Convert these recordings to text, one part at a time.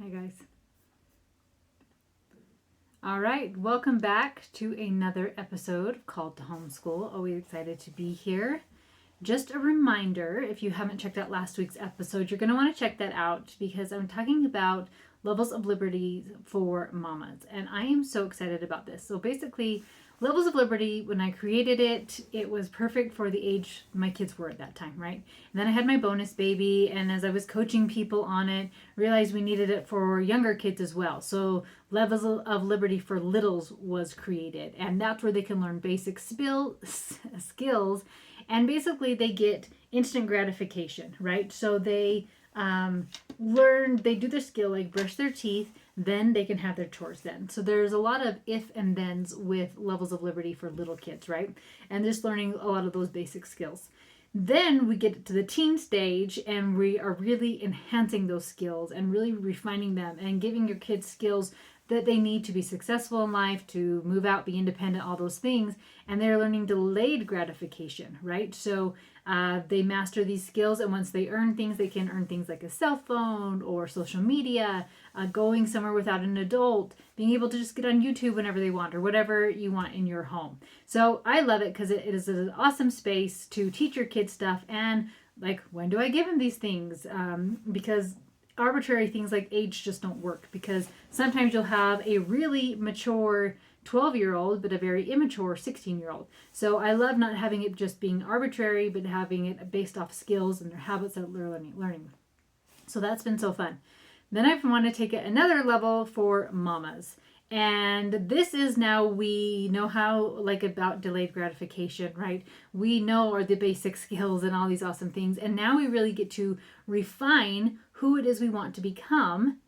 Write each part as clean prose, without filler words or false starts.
Hi, guys. All right, welcome back to another episode called Homeschool. Always excited to be here. Just a reminder, if you haven't checked out last week's episode, you're going to want to check that out because I'm talking about levels of liberty for mamas. And I am so excited about this. So basically, levels of liberty, when I created it, it was perfect for the age my kids were at that time, right? And then I had my bonus baby, and as I was coaching people on it, realized we needed it for younger kids as well. So levels of liberty for littles was created, and that's where they can learn basic skills, and basically they get instant gratification, right? So they they do their skill like brush their teeth, then they can have their chores then. So there's a lot of if and thens with levels of liberty for little kids, right? And just learning a lot of those basic skills. Then we get to the teen stage and we are really enhancing those skills and really refining them and giving your kids skills that they need to be successful in life, to move out, be independent, all those things. And they're learning delayed gratification, right? So they master these skills, and once they earn things, they can earn things like a cell phone or social media, going somewhere without an adult, being able to just get on YouTube whenever they want, or whatever you want in your home. So I love it because it is an awesome space to teach your kids stuff. And like, when do I give them these things? Because arbitrary things like age just don't work, because sometimes you'll have a really mature 12-year-old but a very immature 16-year-old. So I love not having it just being arbitrary, but having it based off skills and their habits that they're learning. So that's been so fun. Then I want to take it another level for mamas. And this is now, we know how, like, about delayed gratification, right? We know are the basic skills and all these awesome things. And now we really get to refine who it is we want to become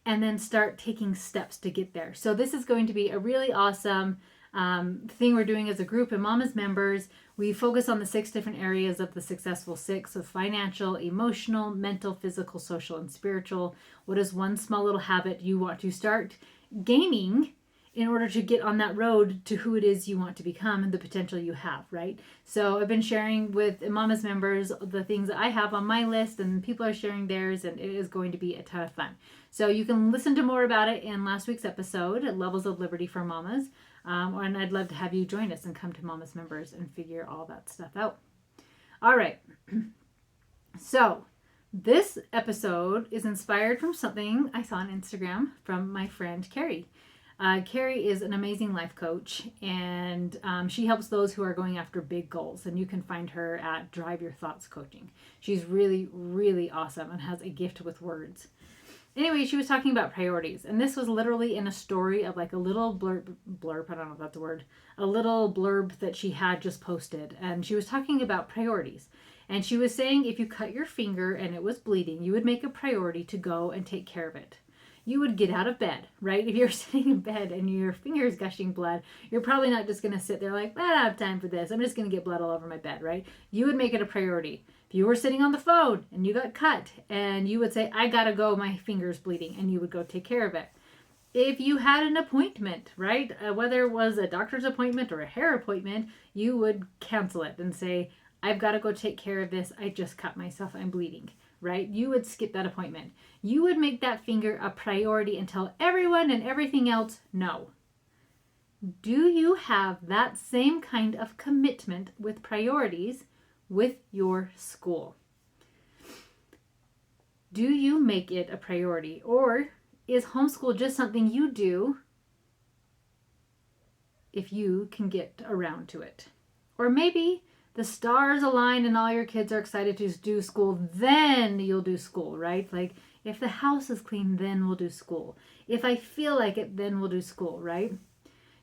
and then start taking steps to get there. So this is going to be a really awesome thing we're doing as a group and Mama's members. We focus on the 6 different areas of the successful 6 of financial, emotional, mental, physical, social, and spiritual. What is one small little habit you want to start gaining in order to get on that road to who it is you want to become and the potential you have, right? So I've been sharing with Mama's members the things that I have on my list, and people are sharing theirs, and it is going to be a ton of fun. So you can listen to more about it in last week's episode, Levels of Liberty for Mamas. And I'd love to have you join us and come to Mama's members and figure all that stuff out. All right. So this episode is inspired from something I saw on Instagram from my friend Carrie. Carrie is an amazing life coach, and she helps those who are going after big goals. And you can find her at Drive Your Thoughts Coaching. She's really, really awesome and has a gift with words. Anyway, she was talking about priorities, and this was literally in a story of like a little blurb, I don't know if that's a word, a little blurb that she had just posted. And she was talking about priorities. And she was saying if you cut your finger and it was bleeding, you would make a priority to go and take care of it. You would get out of bed, right? If you're sitting in bed and your finger is gushing blood, you're probably not just going to sit there like, I don't have time for this. I'm just going to get blood all over my bed, right? You would make it a priority. If you were sitting on the phone and you got cut, and you would say, I got to go, my finger's bleeding, and you would go take care of it. If you had an appointment, right? Whether it was a doctor's appointment or a hair appointment, you would cancel it and say, I've got to go take care of this. I just cut myself. I'm bleeding. Right? You would skip that appointment. You would make that finger a priority and tell everyone and everything else no. Do you have that same kind of commitment with priorities with your school? Do you make it a priority, or is homeschool just something you do if you can get around to it? Or maybe the stars align and all your kids are excited to do school, then you'll do school, right? Like, if the house is clean, then we'll do school. If I feel like it, then we'll do school, right?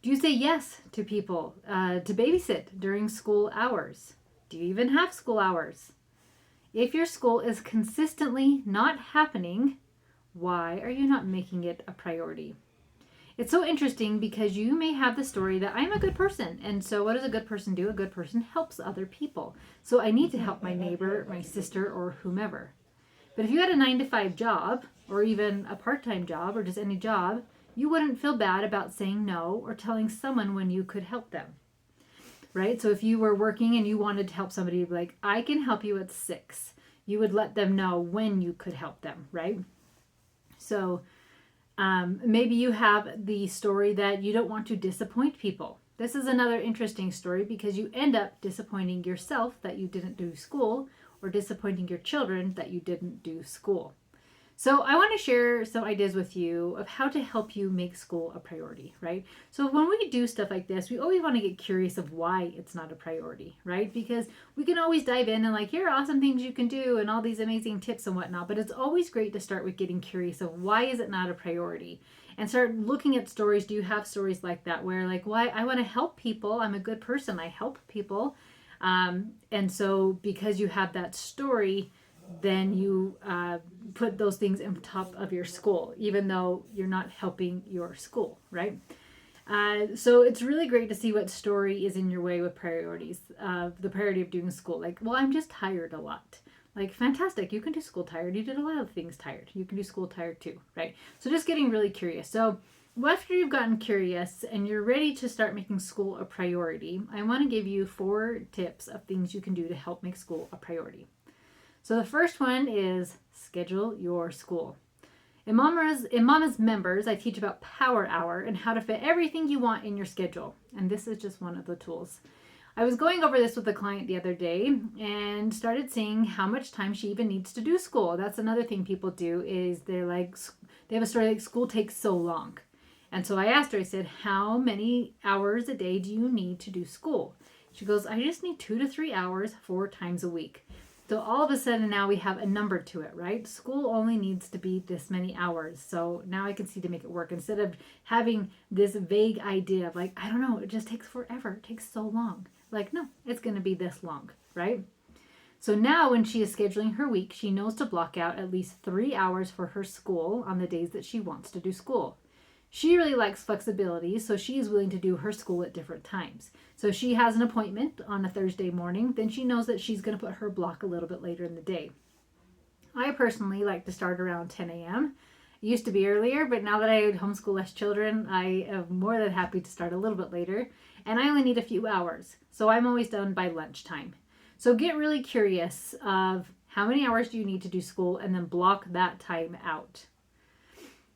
Do you say yes to people to babysit during school hours? Do you even have school hours? If your school is consistently not happening, why are you not making it a priority? It's so interesting because you may have the story that I'm a good person. And so what does a good person do? A good person helps other people. So I need to help my neighbor, my sister, or whomever. But if you had a 9-to-5 job, or even a part-time job, or just any job, you wouldn't feel bad about saying no or telling someone when you could help them. Right? So if you were working and you wanted to help somebody, like, I can help you at 6. You would let them know when you could help them, right? So maybe you have the story that you don't want to disappoint people. This is another interesting story because you end up disappointing yourself that you didn't do school, or disappointing your children that you didn't do school. So I want to share some ideas with you of how to help you make school a priority, right? So when we do stuff like this, we always want to get curious of why it's not a priority, right? Because we can always dive in and here are awesome things you can do and all these amazing tips and whatnot. But it's always great to start with getting curious of why is it not a priority, and start looking at stories. Do you have stories like that where why I want to help people? I'm a good person. I help people. And so because you have that story, then you put those things on top of your school, even though you're not helping your school, right? So it's really great to see what story is in your way with priorities. The priority of doing school. I'm just tired a lot. Fantastic. You can do school tired. You did a lot of things tired. You can do school tired too, right? So just getting really curious. So after you've gotten curious and you're ready to start making school a priority, I want to give you 4 tips of things you can do to help make school a priority. So the first one is schedule your school. In Mama's Members, I teach about Power Hour and how to fit everything you want in your schedule. And this is just one of the tools. I was going over this with a client the other day and started seeing how much time she even needs to do school. That's another thing people do is they have a story like school takes so long. And so I asked her, I said, how many hours a day do you need to do school? She goes, I just need 2 to 3 hours 4 times a week. So all of a sudden now we have a number to it, right? School only needs to be this many hours. So now I can see to make it work instead of having this vague idea of I don't know, it just takes forever. It takes so long. No, it's going to be this long, right? So now when she is scheduling her week, she knows to block out at least 3 hours for her school on the days that she wants to do school. She really likes flexibility, so she is willing to do her school at different times. So if she has an appointment on a Thursday morning, then she knows that she's going to put her block a little bit later in the day. I personally like to start around 10 a.m. It used to be earlier, but now that I homeschool less children, I am more than happy to start a little bit later. And I only need a few hours, so I'm always done by lunchtime. So get really curious of how many hours do you need to do school, and then block that time out.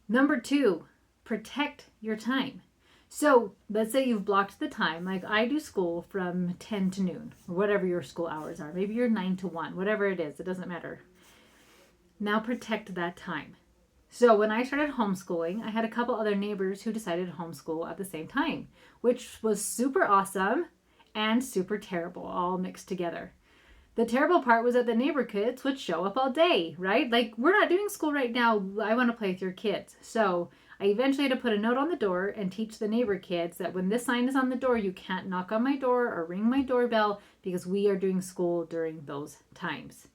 Number 2. Protect your time. So let's say you've blocked the time. I do school from 10 to noon, or whatever your school hours are. Maybe you're 9 to 1, whatever it is. It doesn't matter. Now protect that time. So when I started homeschooling, I had a couple other neighbors who decided to homeschool at the same time, which was super awesome and super terrible, all mixed together. The terrible part was that the neighbor kids would show up all day, right? We're not doing school right now. I want to play with your kids. So I eventually had to put a note on the door and teach the neighbor kids that when this sign is on the door, you can't knock on my door or ring my doorbell because we are doing school during those times.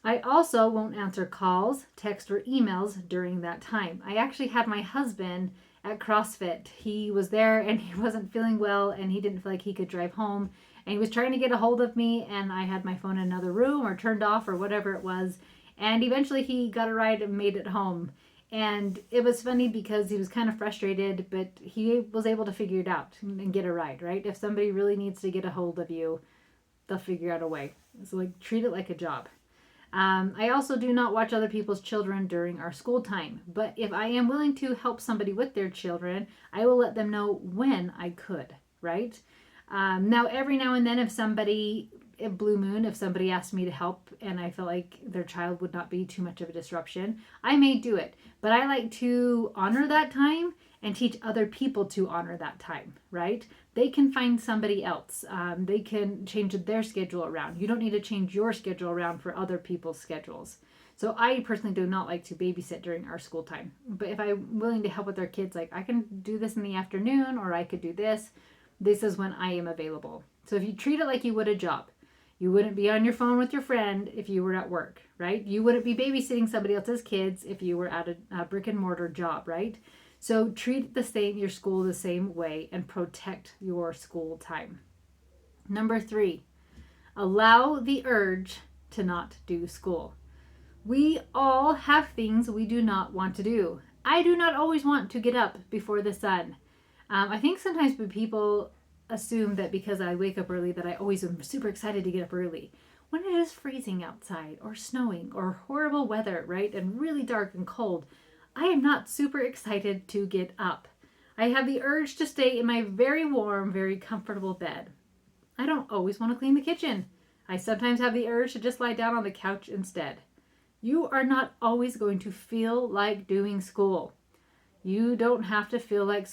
I also won't answer calls, text, or emails during that time. I actually had my husband at CrossFit. He was there and he wasn't feeling well and he didn't feel like he could drive home. And he was trying to get a hold of me, and I had my phone in another room or turned off or whatever it was. And eventually he got a ride and made it home. And it was funny because he was kind of frustrated, but he was able to figure it out and get a ride, right? If somebody really needs to get a hold of you, they'll figure out a way. So treat it like a job. I also do not watch other people's children during our school time. But if I am willing to help somebody with their children, I will let them know when I could, right? Now, every now and then, if somebody asked me to help and I felt like their child would not be too much of a disruption, I may do it. But I like to honor that time and teach other people to honor that time, right? They can find somebody else. They can change their schedule around. You don't need to change your schedule around for other people's schedules. So I personally do not like to babysit during our school time. But if I'm willing to help with their kids, I can do this in the afternoon, or I could do this. This is when I am available. So if you treat it like you would a job, you wouldn't be on your phone with your friend if you were at work, right? You wouldn't be babysitting somebody else's kids if you were at a brick and mortar job, right? So treat your school the same way and protect your school time. Number 3, allow the urge to not do school. We all have things we do not want to do. I do not always want to get up before the sun. I think sometimes people assume that because I wake up early that I always am super excited to get up early. when it is freezing outside or snowing or horrible weather, right? And really dark and cold, I am not super excited to get up. I have the urge to stay in my very warm, very comfortable bed. I don't always want to clean the kitchen. I sometimes have the urge to just lie down on the couch instead. You are not always going to feel like doing school. You don't have to feel like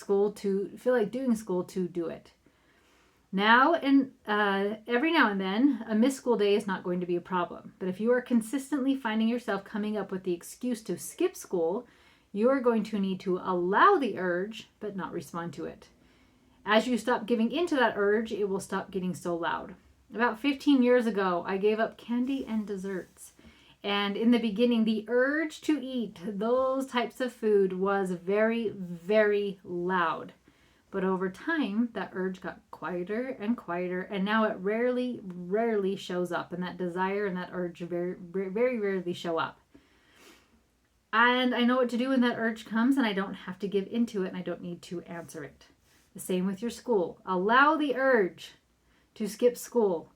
doing school to do it. Now and every now and then, a missed school day is not going to be a problem. But if you are consistently finding yourself coming up with the excuse to skip school, you are going to need to allow the urge, but not respond to it. As you stop giving into that urge, it will stop getting so loud. About 15 years ago, I gave up candy and desserts. And in the beginning, the urge to eat those types of food was very, very loud. But over time, that urge got quieter and quieter, and now it rarely shows up. And that desire and that urge very, very rarely show up. And I know what to do when that urge comes, and I don't have to give into it, and I don't need to answer it. The same with your school. Allow the urge to skip school.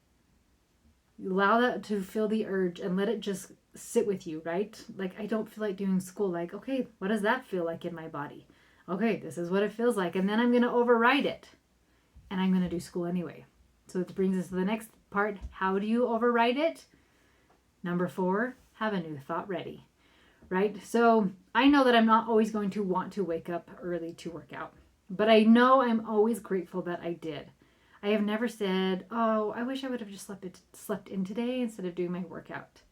Allow that to feel the urge and let it just sit with you, right? Like, I don't feel like doing school. Like, okay, what does that feel like in my body? Okay, this is what it feels like. And then I'm going to override it. And I'm going to do school anyway. So it brings us to the next part. How do you override it? Number 4, have a new thought ready. Right? So I know that I'm not always going to want to wake up early to work out. But I know I'm always grateful that I did. I have never said, oh, I wish I would have just slept in today instead of doing my workout.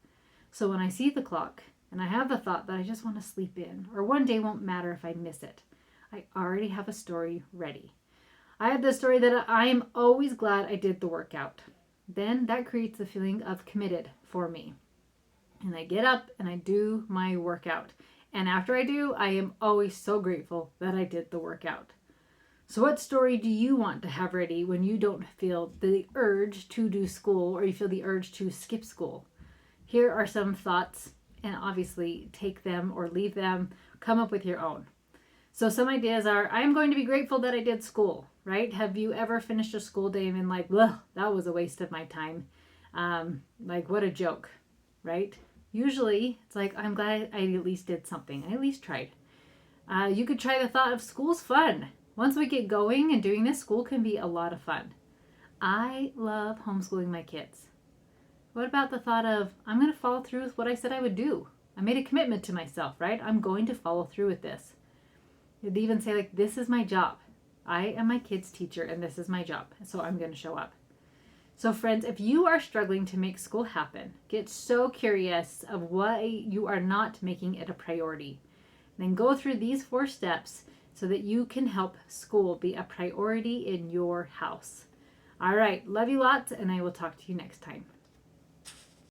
So when I see the clock and I have the thought that I just want to sleep in, or one day won't matter if I miss it, I already have a story ready. I have the story that I'm always glad I did the workout. Then that creates the feeling of committed for me. And I get up and I do my workout. And after I do, I am always so grateful that I did the workout. So what story do you want to have ready when you don't feel the urge to do school, or you feel the urge to skip school? Here are some thoughts, and obviously take them or leave them. Come up with your own. So some ideas are, I'm going to be grateful that I did school, right? Have you ever finished a school day and been like, well, that was a waste of my time. Like, what a joke, right? Usually it's like, I'm glad I at least did something. I at least tried. You could try the thought of school's fun. Once we get going and doing this, school can be a lot of fun. I love homeschooling my kids. What about the thought of, I'm going to follow through with what I said I would do? I made a commitment to myself, right? I'm going to follow through with this. You'd even say, like, this is my job. I am my kid's teacher, and this is my job, so I'm going to show up. So friends, if you are struggling to make school happen, get so curious of why you are not making it a priority. Then go through these 4 steps so that you can help school be a priority in your house. All right, love you lots, and I will talk to you next time.